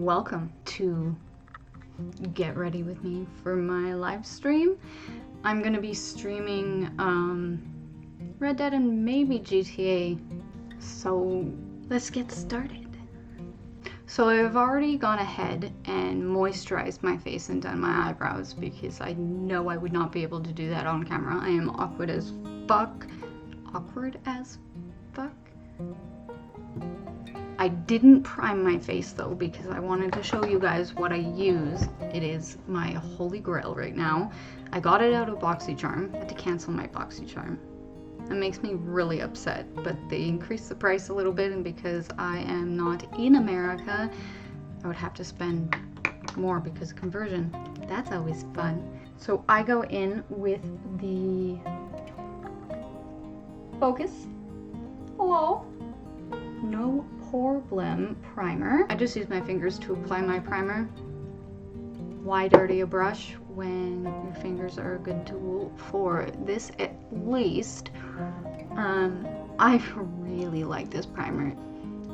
welcome to get ready with me for my live stream. I'm gonna be streaming Red Dead and maybe GTA, so let's get started. So I've already gone ahead and moisturized my face and done my eyebrows because I know I would not be able to do that on camera. I am awkward as fuck. Awkward as fuck? I didn't prime my face though because I wanted to show you guys what I use. It is my holy grail right now. I got it out of BoxyCharm. I had to cancel my BoxyCharm. That makes me really upset, but they increased the price a little bit, and because I am not in America, I would have to spend more because of conversion. That's always fun. So I go in with the Focus. Hello. No Problem primer. I just use my fingers to apply my primer. Why dirty a brush when your fingers are a good tool for this, at least? I really like this primer.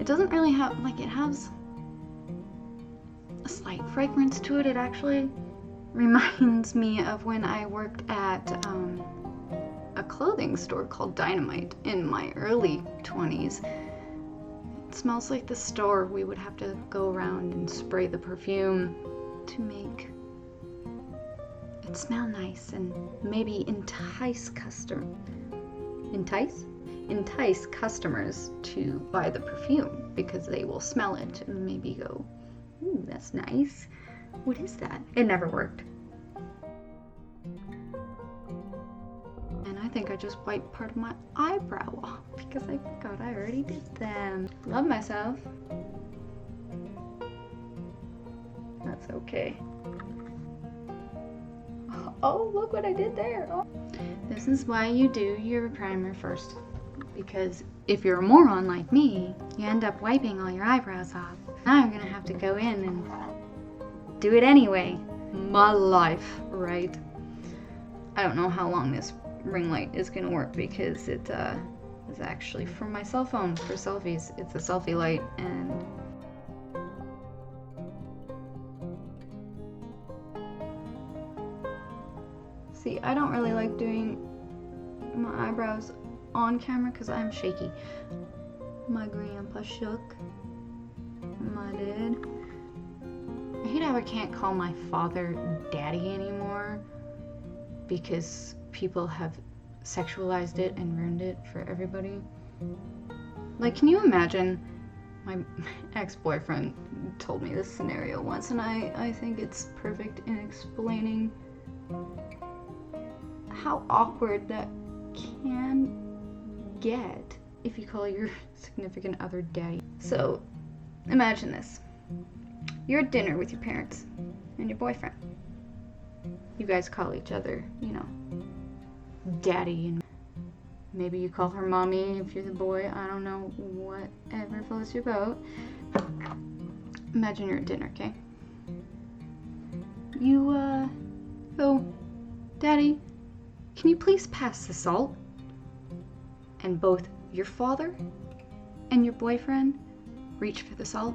It doesn't really have, like, it has a slight fragrance to it. It actually reminds me of when I worked at a clothing store called Dynamite in my early 20s. It smells like the store. We would have to go around and spray the perfume to make it smell nice and maybe entice customers to buy the perfume because they will smell it and maybe go, ooh, that's nice. What is that? It never worked. And I think I just wiped part of my eyebrow off because I forgot I already did them. Love myself. That's okay. Oh, look what I did there. Oh. This is why you do your primer first. Because if you're a moron like me, you end up wiping all your eyebrows off. Now I'm gonna have to go in and do it anyway. My life, right? I don't know how long this ring light is gonna work because it is actually from my cell phone for selfies. It's a selfie light, and see, I don't really like doing my eyebrows on camera because I'm shaky. My grandpa shook. My dad. I hate how I can't call my father daddy anymore because people have sexualized it and ruined it for everybody. Like, can you imagine? My ex-boyfriend told me this scenario once, and I think it's perfect in explaining how awkward that can get if you call your significant other daddy. So imagine this. You're at dinner with your parents and your boyfriend. You guys call each other, you know, daddy, and maybe you call her mommy if you're the boy. I don't know, whatever floats your boat. Imagine you're at dinner, okay? You go, Daddy, can you please pass the salt? And both your father and your boyfriend reach for the salt.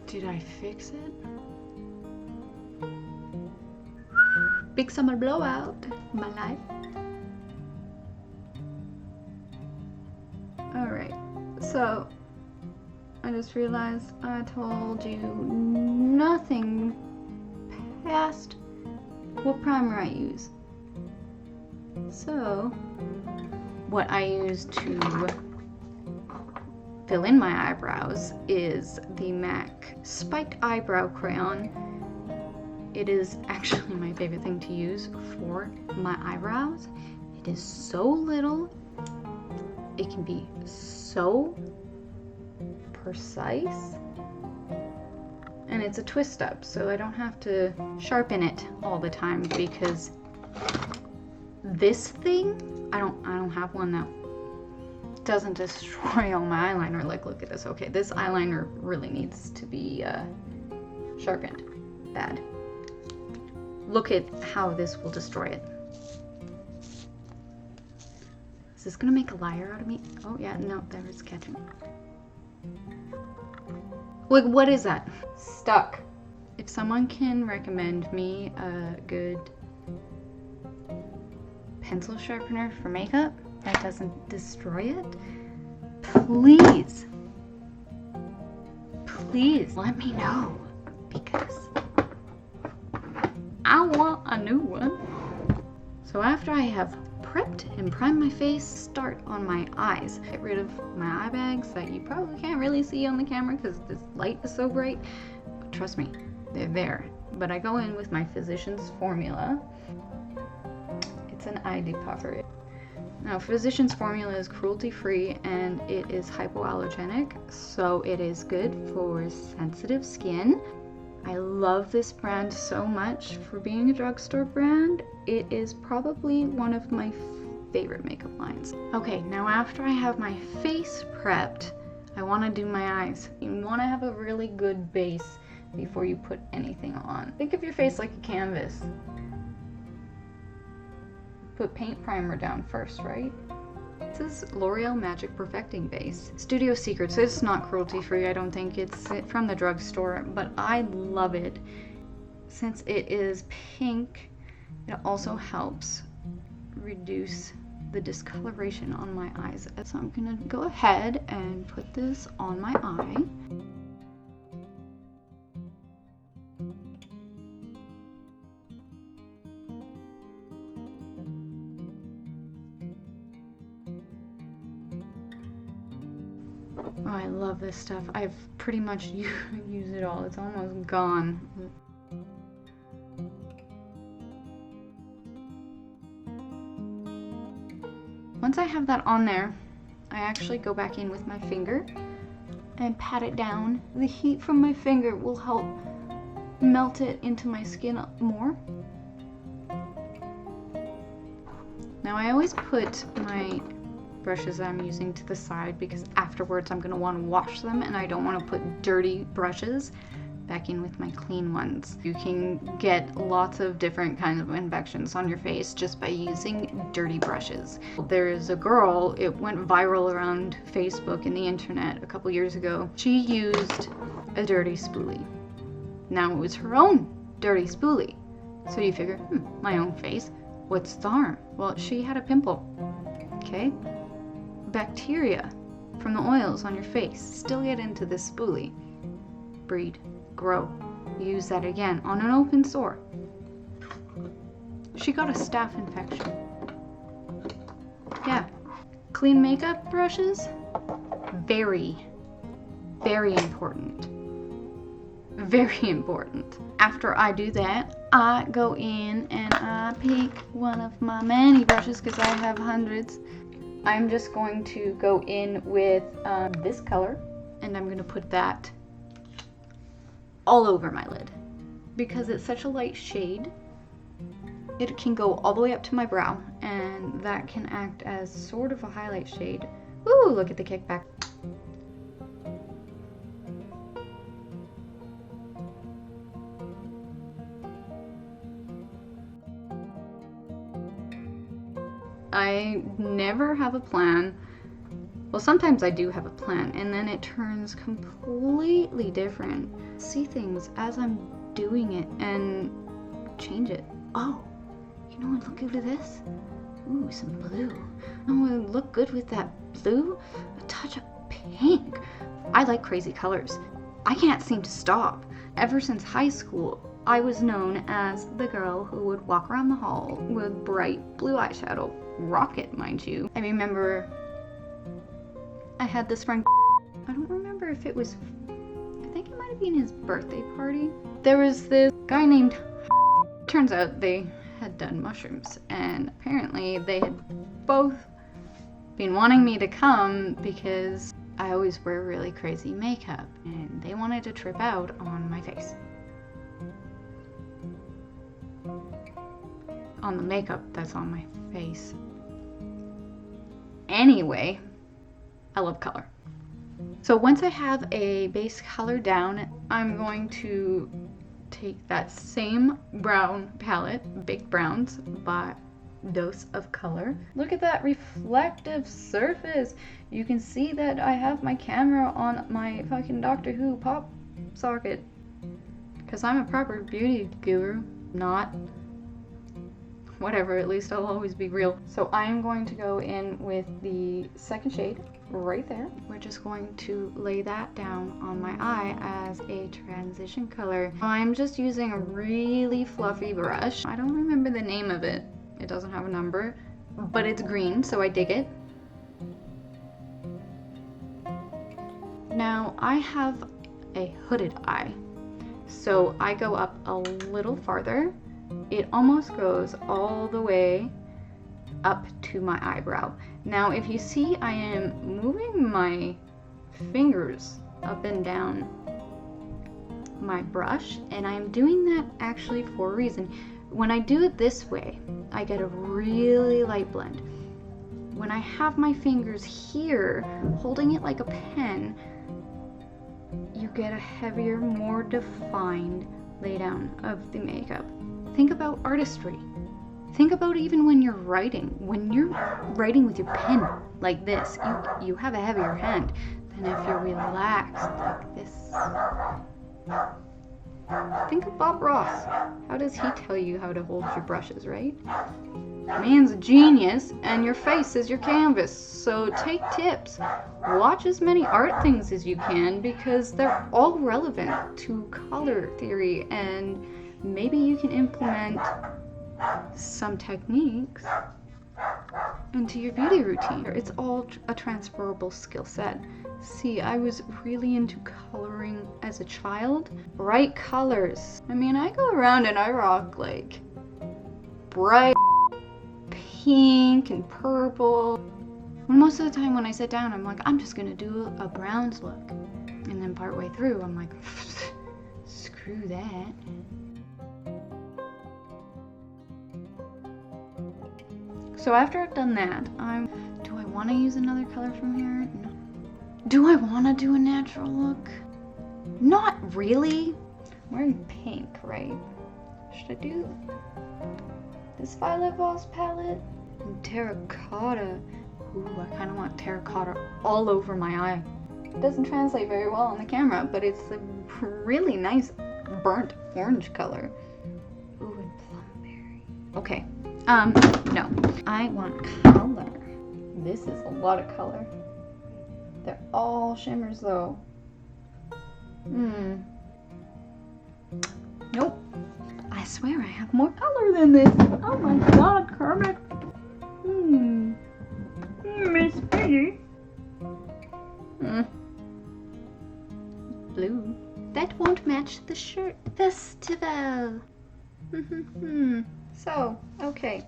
Did I fix it? Big summer blowout, my life. Alright, so I just realized I told you nothing past what primer I use. So, what I use to fill in my eyebrows is the MAC Spiked Eyebrow Crayon. It is actually my favorite thing to use for my eyebrows. It is so little. It can be so precise, and it's a twist up, so I don't have to sharpen it all the time because this thing, I don't have one that doesn't destroy all my eyeliner. Like, look at this. Okay, this eyeliner really needs to be Sharpened. Bad. Look at how this will destroy it. Is this gonna make a liar out of me? Oh yeah, no, there it's catching. Like, what is that? Stuck. If someone can recommend me a good pencil sharpener for makeup that doesn't destroy it, please, please let me know, because I want a new one. So after I have prepped and primed my face, start on my eyes. Get rid of my eye bags that you probably can't really see on the camera because this light is so bright. But trust me, they're there. But I go in with my Physicians Formula. It's an eye depuffer. Now, Physicians Formula is cruelty-free and it is hypoallergenic, so it is good for sensitive skin. I love this brand so much for being a drugstore brand. It is probably one of my favorite makeup lines. Okay, now after I have my face prepped, I want to do my eyes. You want to have a really good base before you put anything on. Think of your face like a canvas. Put paint primer down first, right? This is L'Oreal Magic Perfecting Base. Studio Secrets. It's not cruelty-free, I don't think. It's from the drugstore, but I love it. Since it is pink, it also helps reduce the discoloration on my eyes. So I'm gonna go ahead and put this on my eye. Oh, I love this stuff. I've pretty much used it all. It's almost gone. Once I have that on there, I actually go back in with my finger and pat it down. The heat from my finger will help melt it into my skin more. Now I always put my brushes that I'm using to the side because afterwards I'm going to want to wash them and I don't want to put dirty brushes back in with my clean ones. You can get lots of different kinds of infections on your face just by using dirty brushes. There is a girl, it went viral around Facebook and the internet a couple years ago. She used a dirty spoolie. Now it was her own dirty spoolie. So you figure, my own face, what's the harm? Well, she had a pimple, okay? Bacteria from the oils on your face still get into this spoolie. Breed, grow, use that again on an open sore. She got a staph infection. Yeah. Clean makeup brushes, very, very important. Very important. After I do that, I go in and I pick one of my many brushes because I have hundreds. I'm just going to go in with this color and I'm going to put that all over my lid. Because it's such a light shade, it can go all the way up to my brow and that can act as sort of a highlight shade. Ooh, look at the kickback. I never have a plan. Well, sometimes I do have a plan, and then it turns completely different. See things as I'm doing it and change it. Oh, you know what? Look at this. Ooh, some blue. Oh, it would look good with that blue. A touch of pink. I like crazy colors. I can't seem to stop. Ever since high school, I was known as the girl who would walk around the hall with bright blue eyeshadow. Rocket, mind you. I remember I had this friend, I don't remember if it was, I think it might have been his birthday party. There was this guy named, turns out they had done mushrooms and apparently they had both been wanting me to come because I always wear really crazy makeup and they wanted to trip out on my face. On the makeup that's on my face. Anyway, I love color. So once I have a base color down, I'm going to take that same brown palette, Baked Browns by Dose of Color. Look at that reflective surface. You can see that I have my camera on my fucking Doctor Who pop socket. Because I'm a proper beauty guru, not whatever, at least I'll always be real. So I am going to go in with the second shade right there. We're just going to lay that down on my eye as a transition color. I'm just using a really fluffy brush. I don't remember the name of it. It doesn't have a number, but it's green, so I dig it. Now I have a hooded eye, so I go up a little farther. It almost goes all the way up to my eyebrow. Now if you see, I am moving my fingers up and down my brush, and I'm doing that actually for a reason. When I do it this way, I get a really light blend. When I have my fingers here, holding it like a pen, you get a heavier, more defined laydown of the makeup. Think about artistry. Think about even when you're writing. When you're writing with your pen like this, you have a heavier hand than if you're relaxed like this. Think of Bob Ross. How does he tell you how to hold your brushes, right? Man's a genius, and your face is your canvas. So take tips. Watch as many art things as you can, because they're all relevant to color theory, and maybe you can implement some techniques into your beauty routine. It's all a transferable skill set. See, I was really into coloring as a child. Bright colors. I mean, I go around and I rock like bright pink and purple. When most of the time when I sit down, I'm like, I'm just gonna do a browns look. And then partway through, I'm like, screw that. So after I've done that, do I want to use another color from here? No. Do I want to do a natural look? Not really. I'm wearing pink, right? Should I do this Violet Voss palette? And terracotta. Ooh, I kind of want terracotta all over my eye. It doesn't translate very well on the camera, but it's a really nice burnt orange color. Ooh, and plumberry. Okay. No. I want color. This is a lot of color. They're all shimmers though. Nope. I swear I have more color than this. Oh my god, Kermit. Miss Piggy. Blue. That won't match the shirt. Festival. So, okay,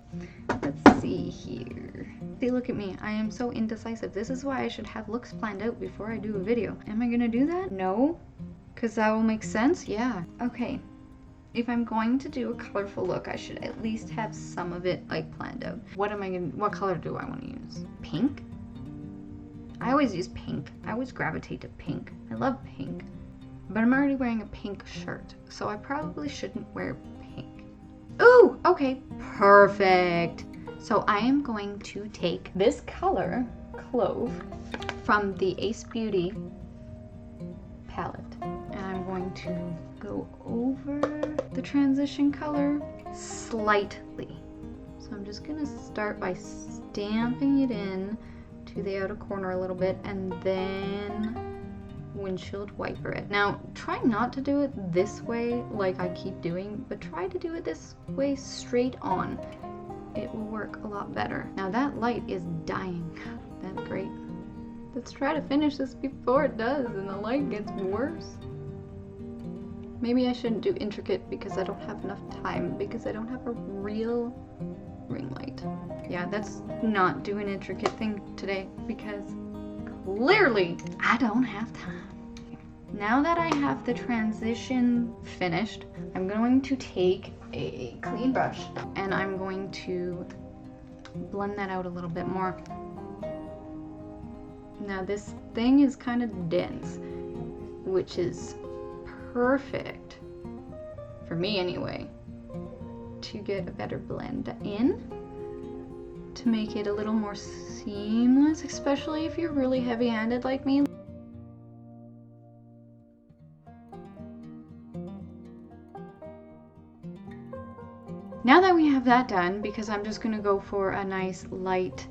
let's see here. See, look at me. I am so indecisive. This is why I should have looks planned out before I do a video. Am I gonna do that? No, because that will make sense. Yeah. Okay. If I'm going to do a colorful look, I should at least have some of it like planned out. What color do I want to use? Pink? I always use pink. I always gravitate to pink. I love pink. But I'm already wearing a pink shirt, so I probably shouldn't wear pink. Ooh, okay, perfect. So I am going to take this color, Clove, from the Ace Beauty palette, and I'm going to go over the transition color slightly. So I'm just gonna start by stamping it in to the outer corner a little bit, and then windshield wiper it. Now, try not to do it this way like I keep doing, but try to do it this way straight on. It will work a lot better. Now that light is dying. That's great. Let's try to finish this before it does and the light gets worse. Maybe I shouldn't do intricate because I don't have enough time, because I don't have a real ring light. Yeah, let's not do an intricate thing today because clearly I don't have time. Now that I have the transition finished, I'm going to take a clean brush and I'm going to blend that out a little bit more. Now this thing is kind of dense, which is perfect for me anyway, to get a better blend in, to make it a little more seamless, especially if you're really heavy-handed like me. Now that we have that done, because I'm just gonna go for a nice light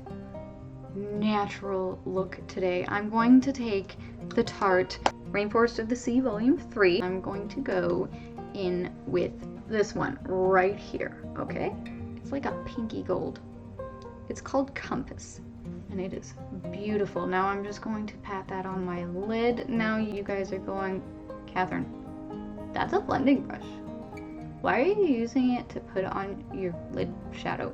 natural look today, I'm going to take the Tarte Rainforest of the Sea Volume 3. I'm going to go in with this one right here, okay? It's like a pinky gold. It's called Compass, and it is beautiful. Now I'm just going to pat that on my lid. Now you guys are going, Catherine, that's a blending brush. Why are you using it to put on your lid shadow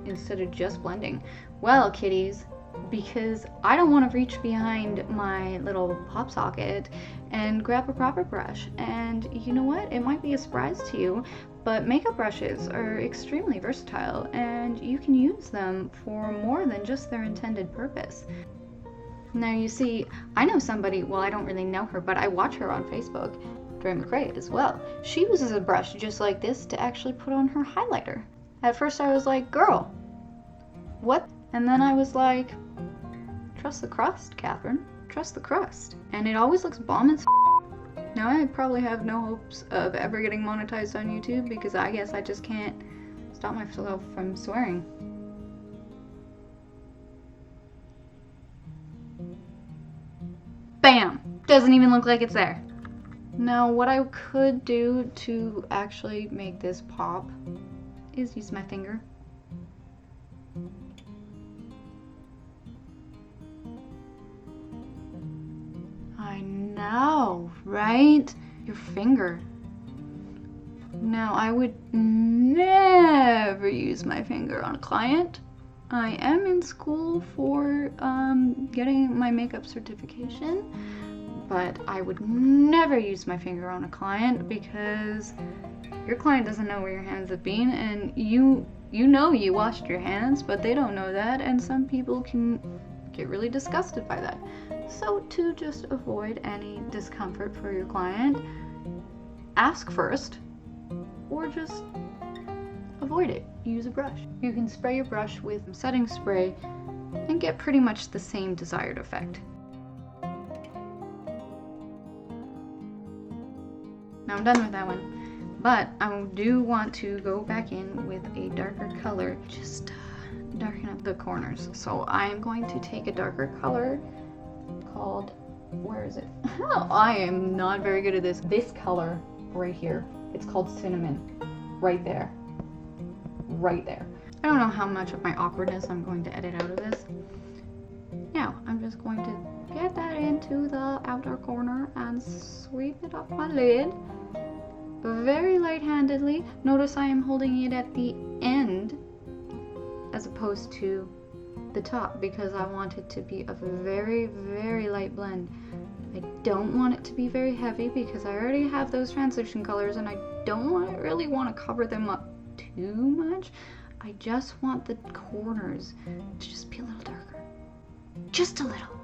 instead of just blending? Well, kitties, because I don't want to reach behind my little pop socket and grab a proper brush. And you know what? It might be a surprise to you, but makeup brushes are extremely versatile and you can use them for more than just their intended purpose. Now you see, I know somebody, well, I don't really know her, but I watch her on Facebook, StrawberryKaty as well. She uses a brush just like this to actually put on her highlighter. At first I was like, girl, what? And then I was like, trust the crust, Catherine. Trust the crust. And it always looks bomb as Now I probably have no hopes of ever getting monetized on YouTube because I guess I just can't stop myself from swearing. Bam! Doesn't even look like it's there. Now what I could do to actually make this pop is use my finger. I know, right? Your finger. Now I would never use my finger on a client. I am in school for getting my makeup certification, but I would never use my finger on a client because your client doesn't know where your hands have been, and you know you washed your hands, but they don't know that, and some people can get really disgusted by that. So to just avoid any discomfort for your client, ask first, or just avoid it. Use a brush. You can spray your brush with setting spray and get pretty much the same desired effect. Now I'm done with that one, but I do want to go back in with a darker color, just darken up the corners. So I'm going to take a darker color called, where is it? Oh, I am not very good at this. This color right here. It's called Cinnamon. Right there. Right there. I don't know how much of my awkwardness I'm going to edit out of this. Now, I'm just going to get that into the outer corner and sweep it up my lid. Very light-handedly. Notice I am holding it at the end as opposed to the top because I want it to be a very, very light blend. I don't want it to be very heavy because I already have those transition colors and I don't really want to cover them up too much. I just want the corners to just be a little darker. Just a little.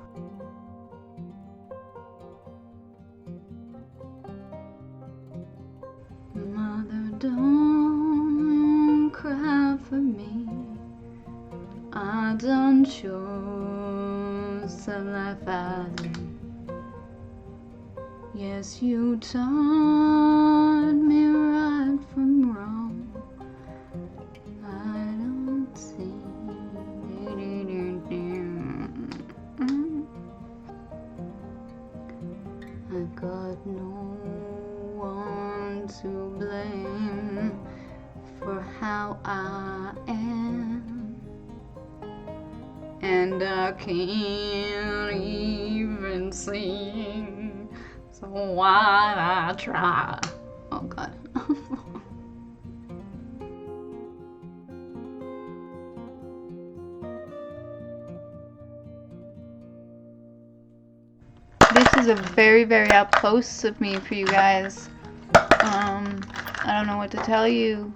Mother, don't cry for me. I done chose the life I live. Yes, you taught me right from wrong. I don't see. I got no one to blame for how I am, and I can't even sing, so why I try? Oh God. This is a very, very up close of me for you guys. I don't know what to tell you.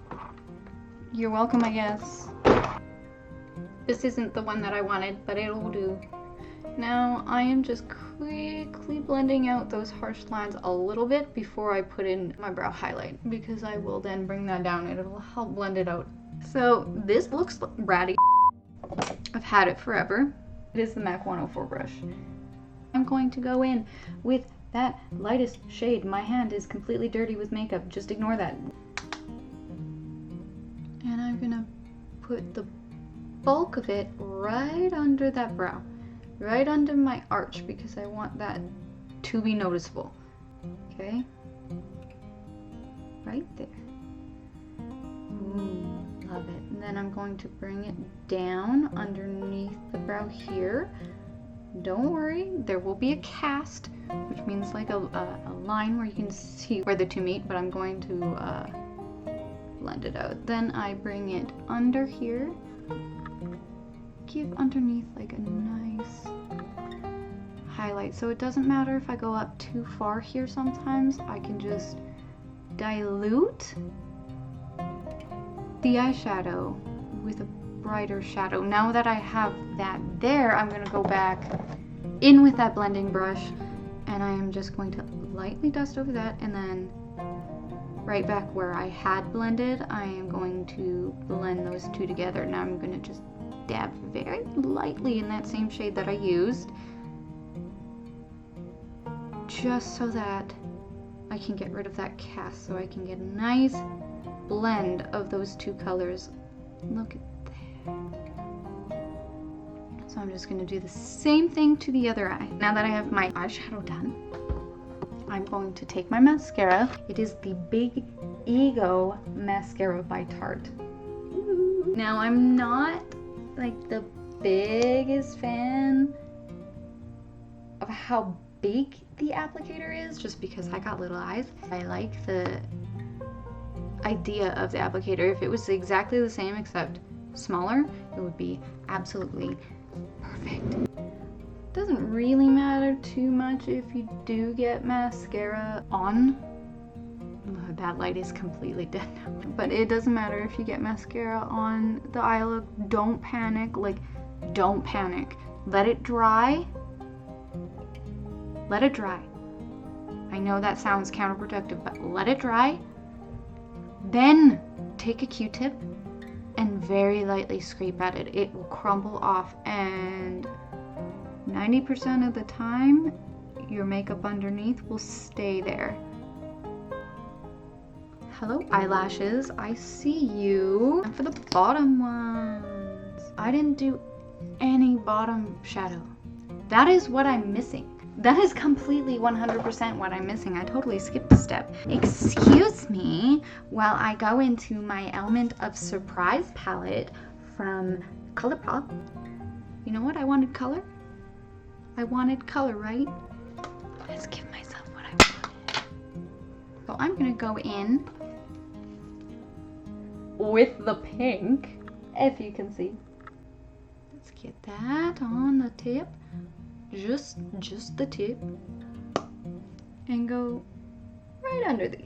You're welcome, I guess. This isn't the one that I wanted, but it'll do. Now I am just quickly blending out those harsh lines a little bit before I put in my brow highlight, because I will then bring that down and it'll help blend it out. So this looks ratty. I've had it forever. It is the MAC 104 brush. I'm going to go in with that lightest shade. My hand is completely dirty with makeup, just ignore that. And I'm gonna put the bulk of it right under that brow, right under my arch, because I want that to be noticeable. Okay, right there. Ooh, love it. And then I'm going to bring it down underneath the brow here. Don't worry, there will be a cast, which means like a line where you can see where the two meet, but I'm going to blend it out. Then I bring it under here, give underneath like a nice highlight. So it doesn't matter if I go up too far here sometimes, I can just dilute the eyeshadow with a brighter shadow. Now that I have that there, I'm going to go back in with that blending brush, and I am just going to lightly dust over that, and then right back where I had blended, I am going to blend those two together. Now I'm going to just dab very lightly in that same shade that I used, just so that I can get rid of that cast, so I can get a nice blend of those two colors. Look at that. So I'm just going to do the same thing to the other eye. Now that I have my eyeshadow done, I'm going to take my mascara. It is the Big Ego mascara by Tarte. Ooh. Now I'm not like the biggest fan of how big the applicator is, just because I got little eyes. I like the idea of the applicator. If it was exactly the same except smaller, it would be absolutely perfect. Doesn't really matter too much if you do get mascara on. That light is completely dead now. But it doesn't matter if you get mascara on the eye look. Don't panic. Like, don't panic. Let it dry. Let it dry. I know that sounds counterproductive, but let it dry. Then take a Q-tip and very lightly scrape at it. It will crumble off, and 90% of the time, your makeup underneath will stay there. Hello, eyelashes. I see you. And for the bottom ones, I didn't do any bottom shadow. That is what I'm missing. That is completely 100% what I'm missing. I totally skipped a step. Excuse me while I go into my Element of Surprise palette from ColourPop. You know what? I wanted color. I wanted color, right? Let's give myself what I wanted. So I'm gonna go in with the pink, if you can see. Let's get that on the tip, just the tip, and go right under the.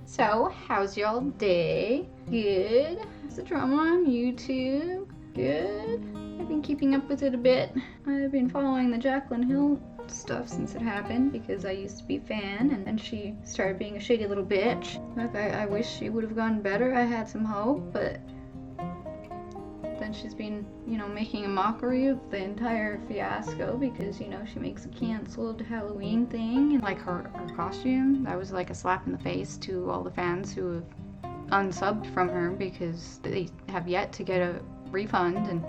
So, how's y'all day? Good. How's the drama on YouTube? Good. I've been keeping up with it a bit. I've been following the Jaclyn Hill stuff since it happened, because I used to be a fan, and then she started being a shady little bitch. Like, I wish she would have gone better. I had some hope, but then she's been, you know, making a mockery of the entire fiasco, because, you know, she makes a canceled Halloween thing, and like her costume, that was like a slap in the face to all the fans who have unsubbed from her because they have yet to get a refund. And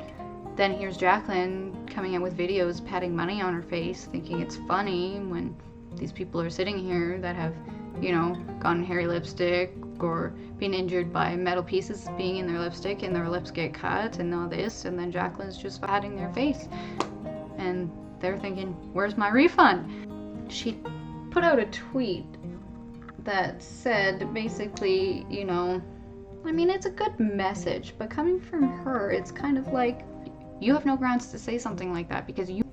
then here's Jaclyn coming out with videos patting money on her face, thinking it's funny, when these people are sitting here that have, you know, gotten hairy lipstick or been injured by metal pieces being in their lipstick and their lips get cut and all this, and then Jaclyn's just patting their face and they're thinking, where's my refund? She put out a tweet that said basically, you know, I mean, it's a good message, but coming from her, it's kind of like, you have no grounds to say something like that because you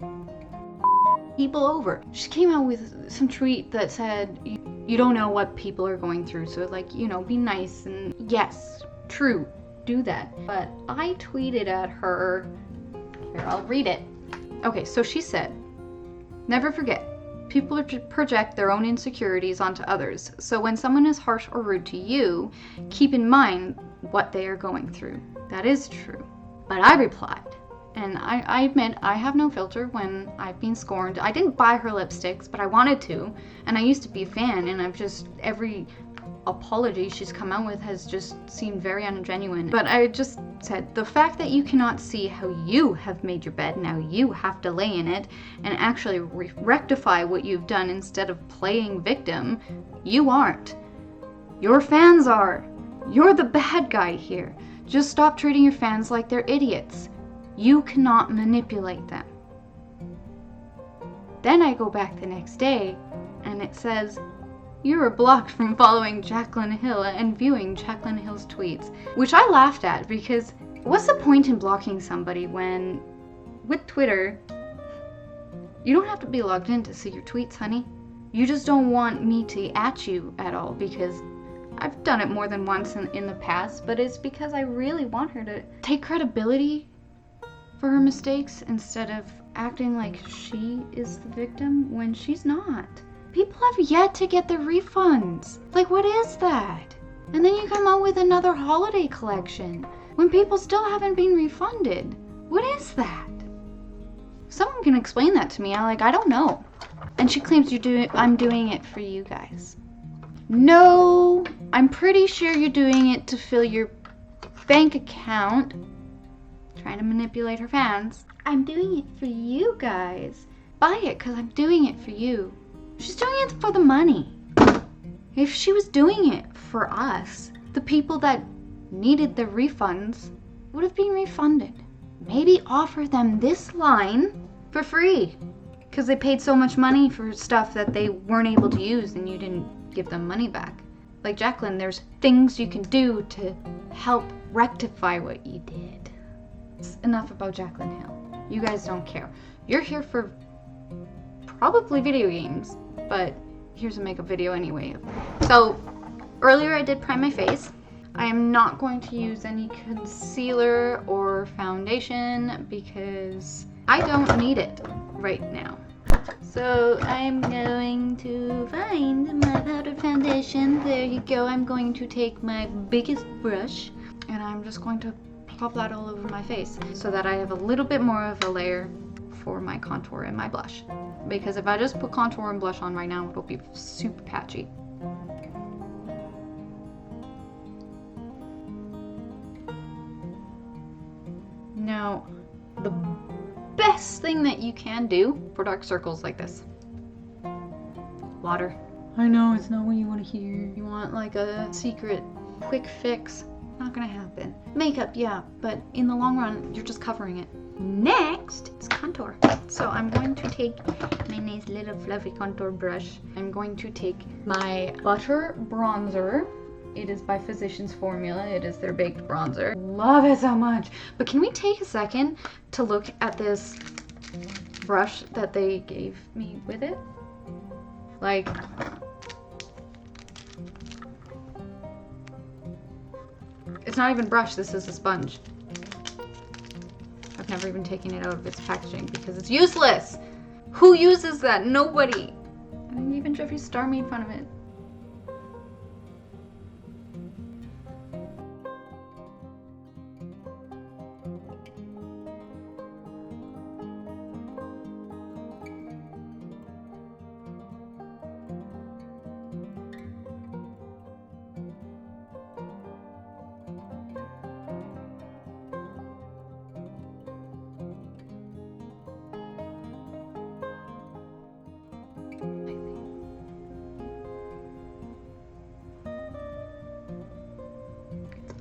people over. She came out with some tweet that said, you don't know what people are going through, so like, you know, be nice. And yes, true, do that. But I tweeted at her, here, I'll read it. Okay, so she said, never forget, people project their own insecurities onto others. So when someone is harsh or rude to you, keep in mind what they are going through. That is true. But I replied, and I admit I have no filter when I've been scorned. I didn't buy her lipsticks, but I wanted to, and I used to be a fan, and I've just, every apology she's come out with has just seemed very ungenuine. But I just said, the fact that you cannot see how you have made your bed, now you have to lay in it and actually rectify what you've done instead of playing victim, you aren't. Your fans are. You're the bad guy here. Just stop treating your fans like they're idiots. You cannot manipulate them. Then I go back the next day and it says, you were blocked from following Jaclyn Hill and viewing Jaclyn Hill's tweets. Which I laughed at because what's the point in blocking somebody when, with Twitter, you don't have to be logged in to see your tweets, honey. You just don't want me to at you at all because I've done it more than once in the past, but it's because I really want her to take credibility for her mistakes instead of acting like she is the victim when she's not. People have yet to get their refunds. Like, what is that? And then you come out with another holiday collection when people still haven't been refunded. What is that? Someone can explain that to me. I don't know. And she claims I'm doing it for you guys. No, I'm pretty sure you're doing it to fill your bank account. Trying to manipulate her fans. I'm doing it for you guys. Buy it because I'm doing it for you. She's doing it for the money. If she was doing it for us, the people that needed their refunds would have been refunded. Maybe offer them this line for free because they paid so much money for stuff that they weren't able to use and you didn't give them money back. Like Jaclyn, there's things you can do to help rectify what you did. It's enough about Jaclyn Hill. You guys don't care. You're here for probably video games, but here's a makeup video anyway. So earlier I did prime my face. I am not going to use any concealer or foundation because I don't need it right now. So I'm going to find my powdered foundation. There you go. I'm going to take my biggest brush and I'm just going to pop that all over my face so that I have a little bit more of a layer for my contour and my blush. Because if I just put contour and blush on right now, it'll be super patchy. Now, the best thing that you can do for dark circles like this. Water. I know, it's not what you want to hear. You want like a secret quick fix. Not gonna happen. Makeup, yeah, but in the long run, you're just covering it. Next, it's contour. So I'm going to take my nice little fluffy contour brush. I'm going to take my Butter Bronzer. It is by Physicians Formula. It is their baked bronzer. Love it so much. But can we take a second to look at this brush that they gave me with it? Like, it's not even brush, this is a sponge. I've never even taken it out of its packaging because it's useless. Who uses that? Nobody. And even Jeffree Star made fun of it.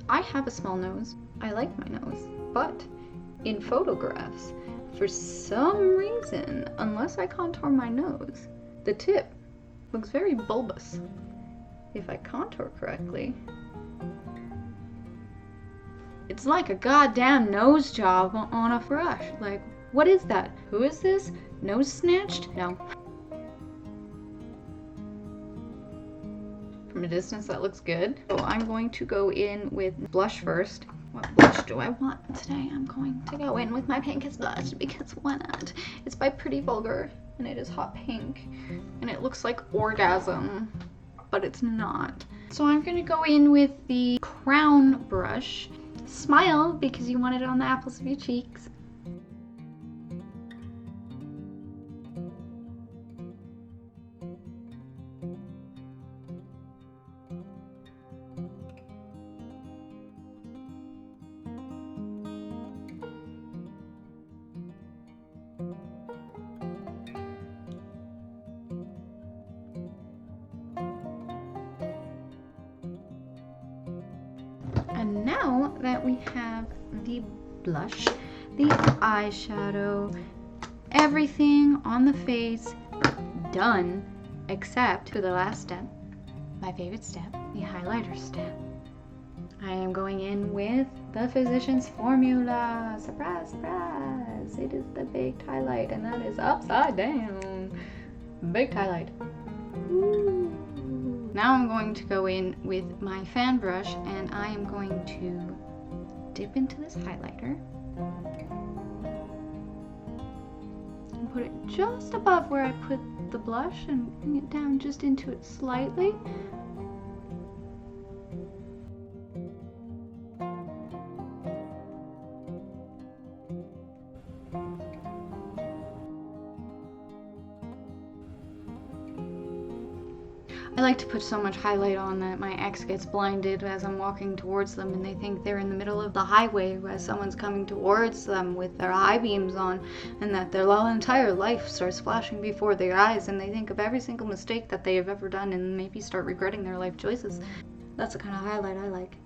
I have a small nose. I like my nose, but in photographs, for some reason, unless I contour my nose, the tip looks very bulbous. If I contour correctly, It's like a goddamn nose job on a brush. Like, what is that? Who is this? Nose snatched? No. From a distance, that looks good. So I'm going to go in with blush first. What blush do I want today? I'm going to go in with my pinkest blush because why not? It's by Pretty Vulgar and it is hot pink and it looks like Orgasm, but it's not. So I'm gonna go in with the Crown brush. Smile because you want it on the apples of your cheeks. And now that we have the blush, the eyeshadow, everything on the face done, except for the last step, my favorite step, the highlighter step. I am going in with the Physicians Formula. Surprise, surprise! It is the baked highlight, and that is upside down. Baked highlight. Ooh. Now I'm going to go in with my fan brush and I am going to dip into this highlighter and put it just above where I put the blush and bring it down just into it slightly. I like to put so much highlight on that my ex gets blinded as I'm walking towards them and they think they're in the middle of the highway as someone's coming towards them with their high beams on, and that their whole entire life starts flashing before their eyes and they think of every single mistake that they have ever done and maybe start regretting their life choices. That's the kind of highlight I like.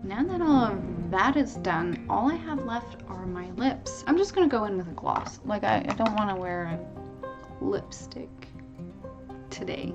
Now that all of that is done, all I have left are my lips. I'm just gonna go in with a gloss. Like, I don't want to wear a lipstick today.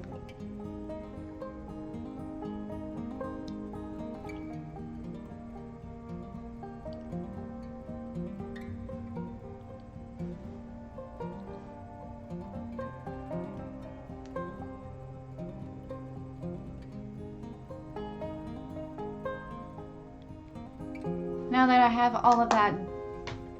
Now that I have all of that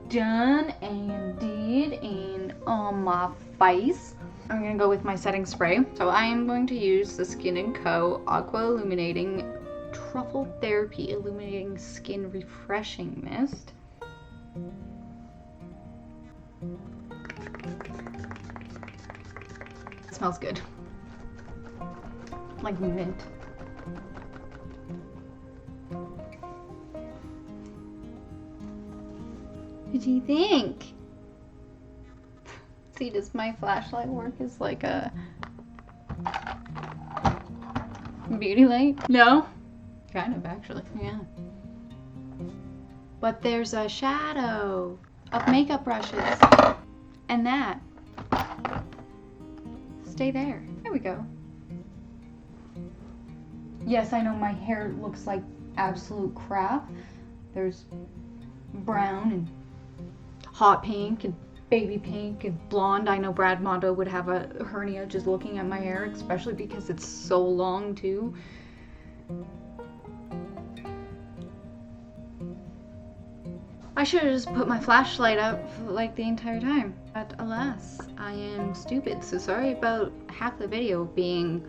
done and did and on my face, I'm going to go with my setting spray. So I am going to use the Skin & Co. Aqua Illuminating Truffle Therapy Illuminating Skin Refreshing Mist. It smells good. Like mint. What do you think? See, does my flashlight work as like a beauty light? No? Kind of, actually, yeah. But there's a shadow of makeup brushes. And that. Stay there. There we go. Yes, I know my hair looks like absolute crap. There's brown and hot pink and baby pink and blonde. I know Brad Mondo would have a hernia just looking at my hair, especially because it's so long too. I should have just put my flashlight up like the entire time, but alas, I am stupid. So sorry about half the video being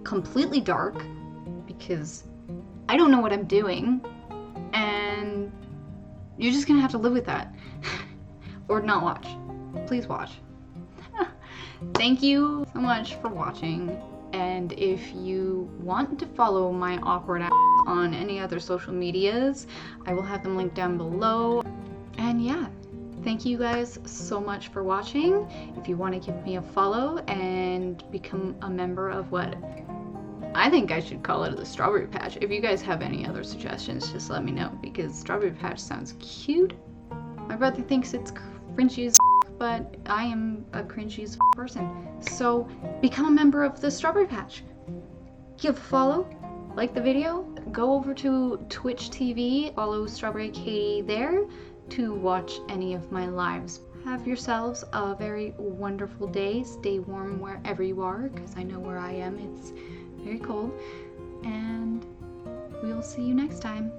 completely dark because I don't know what I'm doing, and you're just gonna have to live with that. Or not watch. Please watch. Thank you so much for watching, and if you want to follow my awkward ass on any other social medias, I will have them linked down below. And yeah, thank you guys so much for watching. If you want to give me a follow and become a member of what I think I should call it the Strawberry Patch. If you guys have any other suggestions, just let me know, because Strawberry Patch sounds cute. My brother thinks it's cringy as but I am a cringy as person. So become a member of the Strawberry Patch. Give a follow, like the video, go over to Twitch TV, follow StrawberryKaty there to watch any of my lives. Have yourselves a very wonderful day. Stay warm wherever you are, because I know where I am, it's very cold. And we'll see you next time.